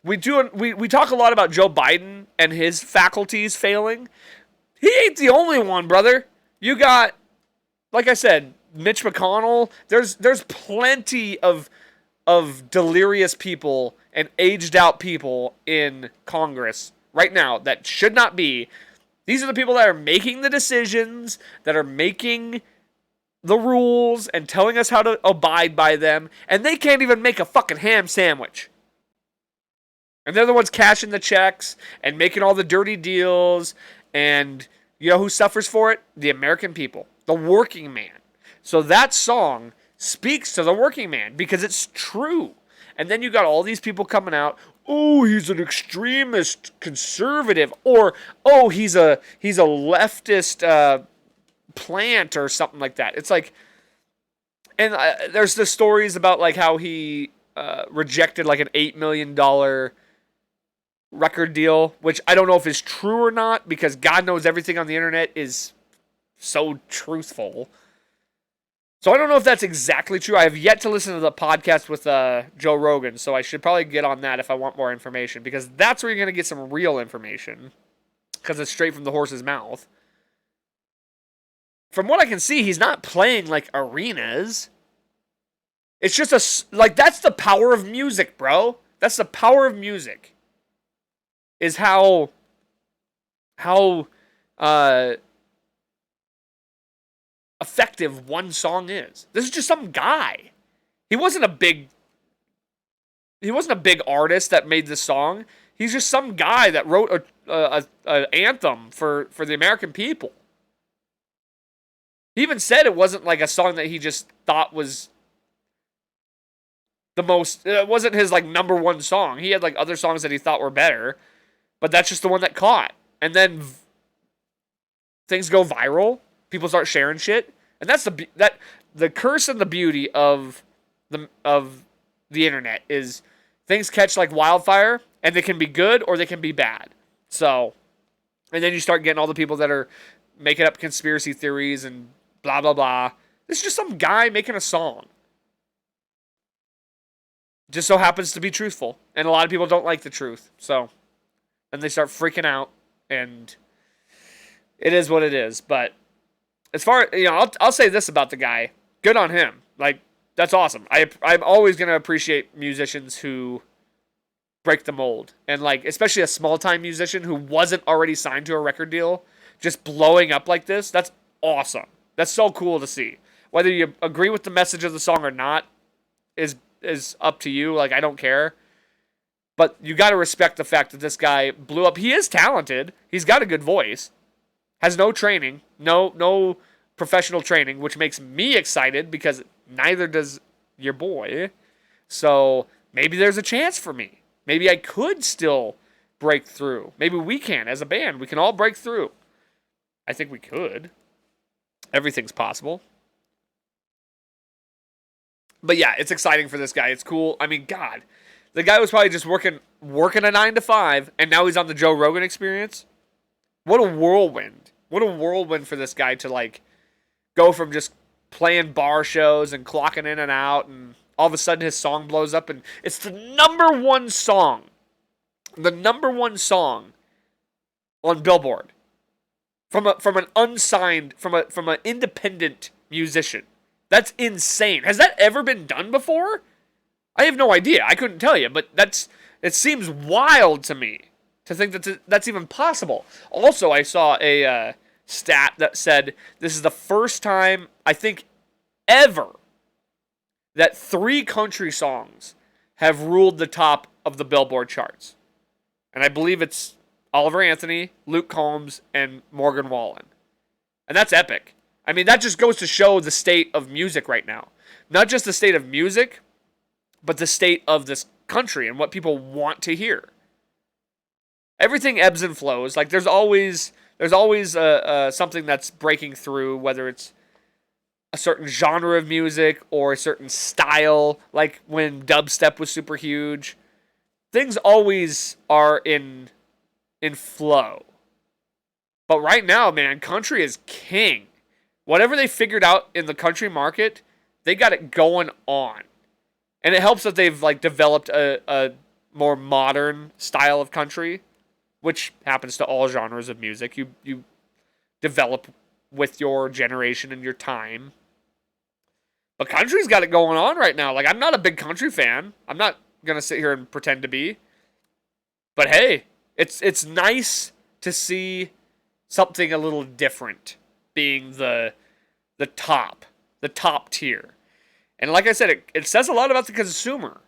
We talk a lot about Joe Biden and his faculties failing. He ain't the only one, brother. You got, like I said, Mitch McConnell. There's plenty of delirious people and aged out people in Congress right now that should not be. These are the people that are making the decisions, that are making the rules and telling us how to abide by them, and they can't even make a fucking ham sandwich. And they're the ones cashing the checks and making all the dirty deals, and you know who suffers for it? The American people, the working man. So that song speaks to the working man because it's true. And then you got all these people coming out, oh, he's an extremist conservative, or oh, he's a leftist plant or something like that. It's like, and there's the stories about like how he rejected like an $8 million record deal, which I don't know if is true or not because God knows everything on the internet is so truthful. So I don't know if that's exactly true. I have yet to listen to the podcast with Joe Rogan, so I should probably get on that if I want more information, because that's where you're going to get some real information, because it's straight from the horse's mouth. From what I can see, he's not playing like arenas. It's just that's the power of music, bro. That's the power of music. Is how effective one song is. This is just some guy. He wasn't a big artist that made this song. He's just some guy that wrote a anthem for the American people. He even said it wasn't like a song that he just thought was the most. It wasn't his like number one song. He had like other songs that he thought were better, but that's just the one that caught. And then things go viral. People start sharing shit, and that's the curse and the beauty of the internet is things catch like wildfire, and they can be good or they can be bad. So, and then you start getting all the people that are making up conspiracy theories and blah blah blah. This is just some guy making a song. Just so happens to be truthful, and a lot of people don't like the truth. So, then they start freaking out, and it is what it is. But as far, I'll say this about the guy: good on him. Like, that's awesome. I'm always gonna appreciate musicians who break the mold, and like especially a small time musician who wasn't already signed to a record deal, just blowing up like this. That's awesome. That's so cool to see. Whether you agree with the message of the song or not is up to you. Like, I don't care. But you got to respect the fact that this guy blew up. He is talented. He's got a good voice. Has no training, no professional training, which makes me excited because neither does your boy. So maybe there's a chance for me. Maybe I could still break through. Maybe we can as a band. We can all break through. I think we could. Everything's possible. But yeah, it's exciting for this guy. It's cool. I mean, God, the guy was probably just working a 9 to 5, and now he's on the Joe Rogan Experience. What a whirlwind. What a whirlwind for this guy to, like, go from just playing bar shows and clocking in and out, and all of a sudden his song blows up, and it's the number one song. The number one song on Billboard. From an unsigned, from an independent musician. That's insane. Has that ever been done before? I have no idea. I couldn't tell you, but it seems wild to me to think that that's even possible. Also, I saw a stat that said this is the first time, I think, ever that 3 country songs have ruled the top of the Billboard charts. And I believe it's Oliver Anthony, Luke Combs, and Morgan Wallen. And that's epic. I mean, that just goes to show the state of music right now. Not just the state of music, but the state of this country and what people want to hear. Everything ebbs and flows. Like, there's always something that's breaking through, whether it's a certain genre of music or a certain style, like when dubstep was super huge. Things always are in flow. But right now, man, country is king. Whatever they figured out in the country market, they got it going on. And it helps that they've like developed a more modern style of country, which happens to all genres of music. You develop with your generation and your time. But country's got it going on right now. Like, I'm not a big country fan. I'm not going to sit here and pretend to be. But hey, it's nice to see something a little different being the top tier. And like I said, it says a lot about the consumer.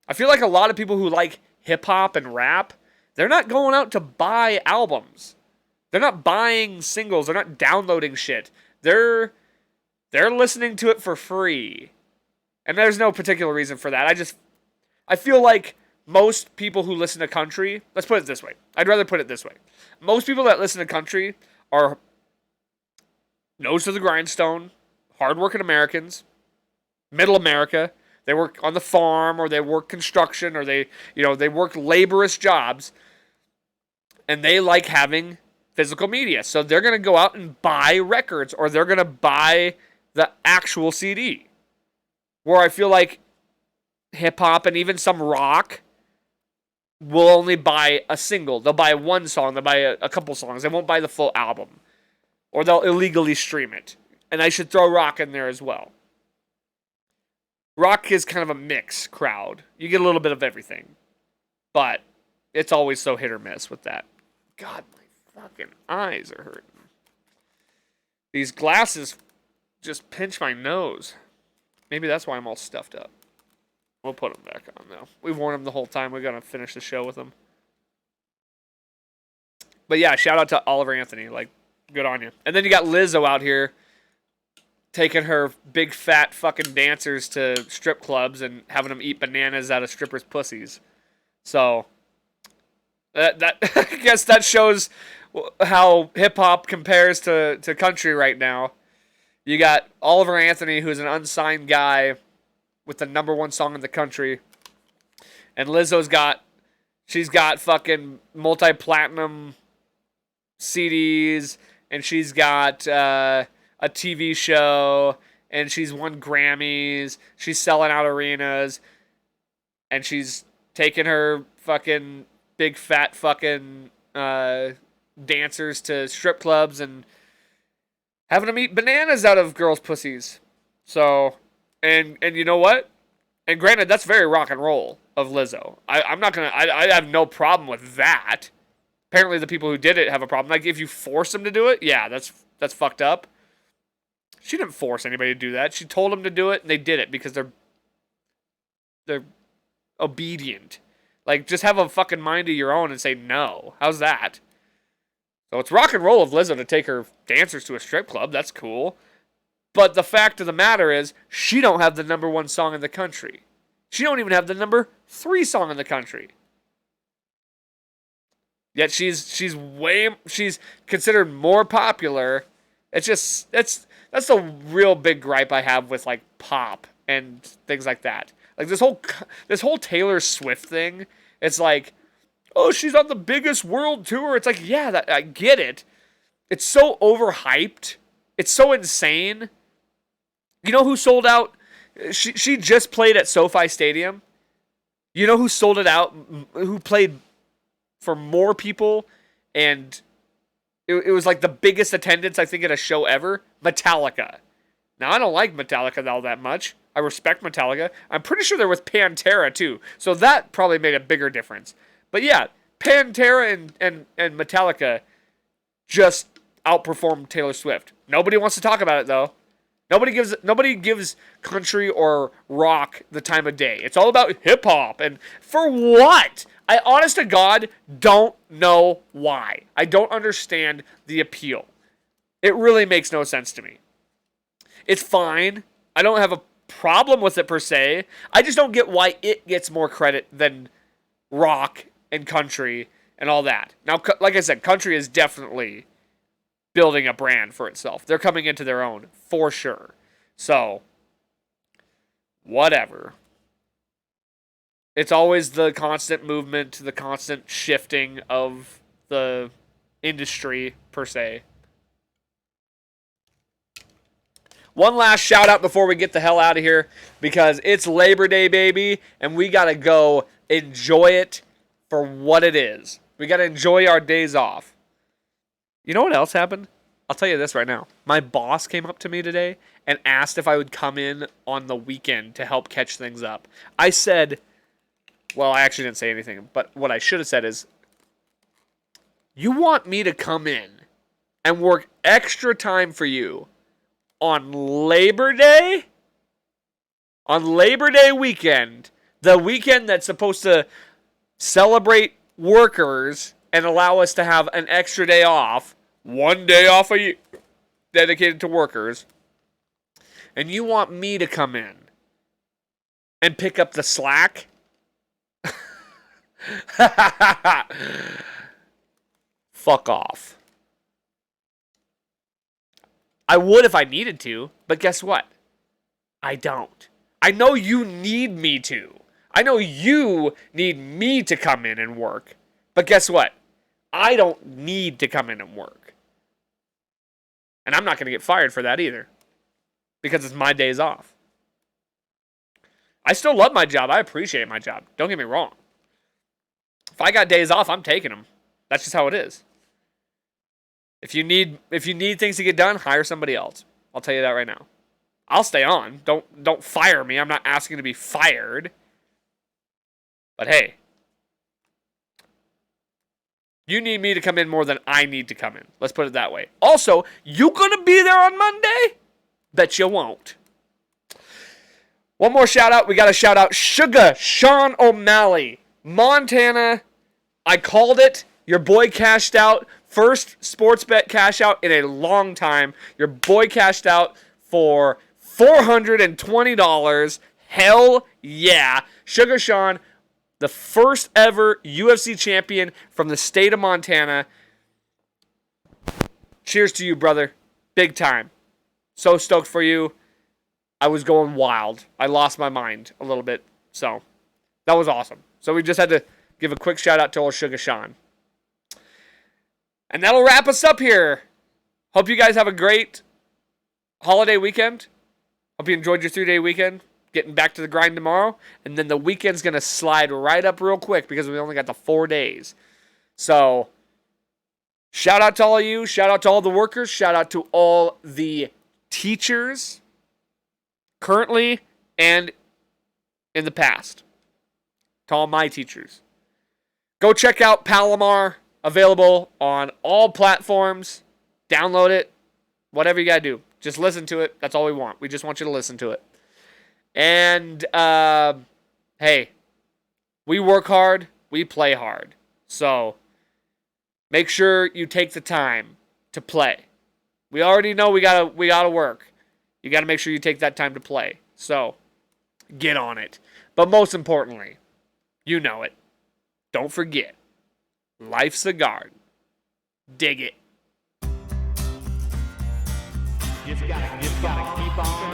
I feel like a lot of people who like hip-hop and rap, they're not going out to buy albums. They're not buying singles. They're not downloading shit. They're listening to it for free. And there's no particular reason for that. I feel like most people who listen to country, let's put it this way. I'd rather put it this way. Most people that listen to country are nose to the grindstone, hardworking Americans, middle America. They work on the farm, or they work construction, or they work laborious jobs, and they like having physical media. So they're going to go out and buy records, or they're going to buy the actual CD. Where I feel like hip hop and even some rock will only buy a single. They'll buy one song, they'll buy a couple songs. They won't buy the full album. Or they'll illegally stream it. And I should throw rock in there as well. Rock is kind of a mix crowd. You get a little bit of everything. But it's always so hit or miss with that. God, my fucking eyes are hurting. These glasses just pinch my nose. Maybe that's why I'm all stuffed up. We'll put them back on now. We've worn them the whole time. We're going to finish the show with them. But yeah, shout out to Oliver Anthony. Like, good on you. And then you got Lizzo out here taking her big fat fucking dancers to strip clubs and having them eat bananas out of strippers' pussies. So that I guess that shows how hip hop compares to country right now. You got Oliver Anthony, who's an unsigned guy with the #1 song in the country, and she's got fucking multi-platinum CDs, and she's got a TV show, and she's won Grammys. She's selling out arenas, and she's taking her fucking big fat fucking dancers to strip clubs and having them eat bananas out of girls' pussies. So, and you know what? And granted, that's very rock and roll of Lizzo. I'm not gonna. I have no problem with that. Apparently, the people who did it have a problem. Like, if you force them to do it, yeah, that's fucked up. She didn't force anybody to do that. She told them to do it, and they did it because they're obedient. Like, just have a fucking mind of your own and say no. How's that? So it's rock and roll of Lizzo to take her dancers to a strip club. That's cool. But the fact of the matter is, she don't have the #1 song in the country. She don't even have the #3 song in the country. Yet she's considered more popular. It's just that's the real big gripe I have with like pop and things like that. Like this whole Taylor Swift thing. It's like, oh, she's on the biggest world tour. It's like, yeah, I get it. It's so overhyped. It's so insane. You know who sold out? She just played at SoFi Stadium. You know who sold it out? Who played for more people? And it was like the biggest attendance, I think, at a show ever. Metallica. Now, I don't like Metallica all that much. I respect Metallica. I'm pretty sure they're with Pantera, too. So that probably made a bigger difference. But yeah, Pantera and Metallica just outperformed Taylor Swift. Nobody wants to talk about it, though. Nobody gives country or rock the time of day. It's all about hip hop. And for what? I, honest to God, don't know why. I don't understand the appeal. It really makes no sense to me. It's fine. I don't have a problem with it per se. I just don't get why it gets more credit than rock and country and all that. Now, like I said, country is definitely building a brand for itself. They're coming into their own, for sure. So, whatever. It's always the constant movement, the constant shifting of the industry, per se. One last shout out before we get the hell out of here, because it's Labor Day, baby, and we got to go enjoy it for what it is. We got to enjoy our days off. You know what else happened? I'll tell you this right now. My boss came up to me today and asked if I would come in on the weekend to help catch things up. I said, well, I actually didn't say anything, but what I should have said is, you want me to come in and work extra time for you on Labor Day? On Labor Day weekend, the weekend that's supposed to celebrate workers and allow us to have an extra day off, one day off a year dedicated to workers, and you want me to come in and pick up the slack? Fuck off. I would if I needed to, but guess what? I don't. I know you need me to. I know you need me to come in and work. But guess what? I don't need to come in and work. And I'm not going to get fired for that either. Because it's my days off. I still love my job. I appreciate my job. Don't get me wrong. If I got days off, I'm taking them. That's just how it is. If you need things to get done, hire somebody else. I'll tell you that right now. I'll stay on. Don't fire me. I'm not asking to be fired. But hey, you need me to come in more than I need to come in. Let's put it that way. Also, you gonna be there on Monday? Bet you won't. One more shout out. We got to shout out Sugar Sean O'Malley, Montana. I called it. Your boy cashed out. First sports bet cash out in a long time. Your boy cashed out for $420. Hell yeah. Sugar Sean, the first ever UFC champion from the state of Montana. Cheers to you, brother. Big time. So stoked for you. I was going wild. I lost my mind a little bit. So that was awesome. So we just had to give a quick shout out to old Sugar Sean. And that'll wrap us up here. Hope you guys have a great holiday weekend. Hope you enjoyed your 3-day weekend. Getting back to the grind tomorrow. And then the weekend's going to slide right up real quick because we only got the 4 days. So shout out to all of you. Shout out to all the workers. Shout out to all the teachers currently and in the past. To all my teachers. Go check out Palomar. Available on all platforms. Download it. Whatever you got to do. Just listen to it. That's all we want. We just want you to listen to it. And, hey, we work hard. We play hard. So, make sure you take the time to play. We already know we gotta work. You got to make sure you take that time to play. So, get on it. But most importantly, you know it. Don't forget. Life's a garden. Dig it. Just gotta keep on